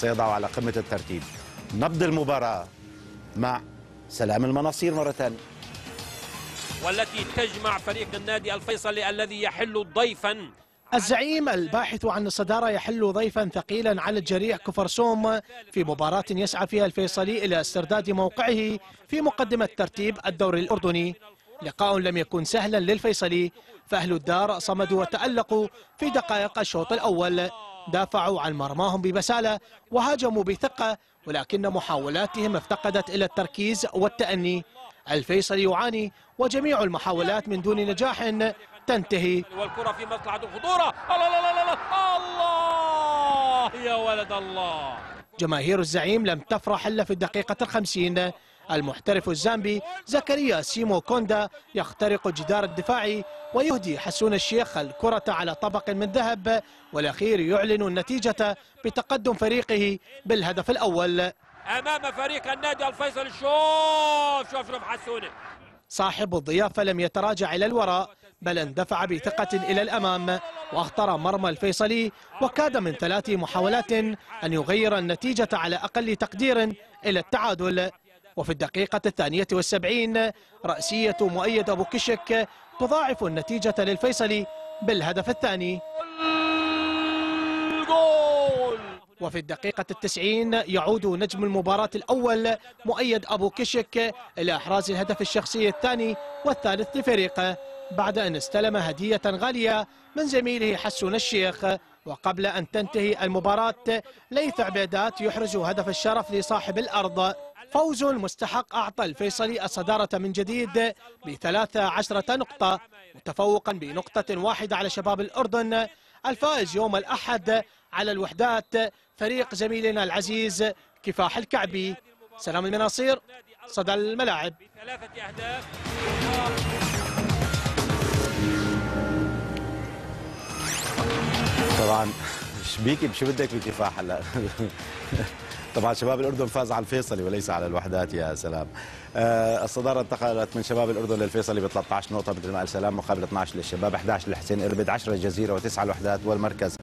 سيضعه على قمة الترتيب. نبض المباراة مع سلام المناصير مرة ثانية، والتي تجمع فريق النادي الفيصلي الذي يحل ضيفا. الزعيم الباحث عن الصدارة يحل ضيفا ثقيلا على الجريح كفرسوم في مباراة يسعى فيها الفيصلي إلى استرداد موقعه في مقدمة ترتيب الدوري الأردني. لقاء لم يكن سهلا للفيصلي، فأهل الدار صمدوا وتألقوا في دقائق الشوط الأول، دافعوا عن مرماهم ببسالة وهاجموا بثقة، ولكن محاولاتهم افتقدت إلى التركيز والتأني. الفيصلي يعاني وجميع المحاولات من دون نجاح تنتهي. والكرة في مصلحة الخطورة. الله الله الله الله يا ولد الله. جماهير الزعيم لم تفرح إلا في الدقيقة 50. المحترف الزامبي زكريا سيمو كوندا يخترق جدار الدفاع ويهدي حسون الشيخ الكرة على طبق من ذهب، والأخير يعلن النتيجة بتقدم فريقه بالهدف الأول أمام فريق النادي الفيصلي. شوف حسون. صاحب الضيافة لم يتراجع إلى الوراء، بل اندفع بثقة إلى الأمام واختار مرمى الفيصلي، وكاد من 3 محاولات أن يغير النتيجة على أقل تقدير إلى التعادل. وفي الدقيقة 72 رأسية مؤيد أبو كشك تضاعف النتيجة للفيصلي بالهدف الثاني. وفي الدقيقة 90 يعود نجم المباراة الأول مؤيد أبو كشك إلى إحراز الهدف الشخصي الثاني والثالث لفريقه، بعد أن استلم هدية غالية من زميله حسون الشيخ. وقبل أن تنتهي المباراة ليث عبيدات يحرز هدف الشرف لصاحب الأرض. فوز مستحق أعطى الفيصلي الصدارة من جديد ب13 نقطة، متفوقا بنقطة واحدة على شباب الأردن. الفائز يوم الأحد على الوحدات فريق زميلنا العزيز كفاح الكعبي. سلام المناصير، صدى الملاعب. ب3 أهداف. طبعا شبيكي شو بدك بكفاح هلا. طبعا شباب الأردن فاز على الفيصلي وليس على الوحدات. يا سلام. الصدارة انتقلت من شباب الأردن للفيصلي ب 13 نقطة مثل ما قال سلام، مقابل 12 للشباب، 11 لحسين إربد، 10 للجزيرة و9 الوحدات، والمركز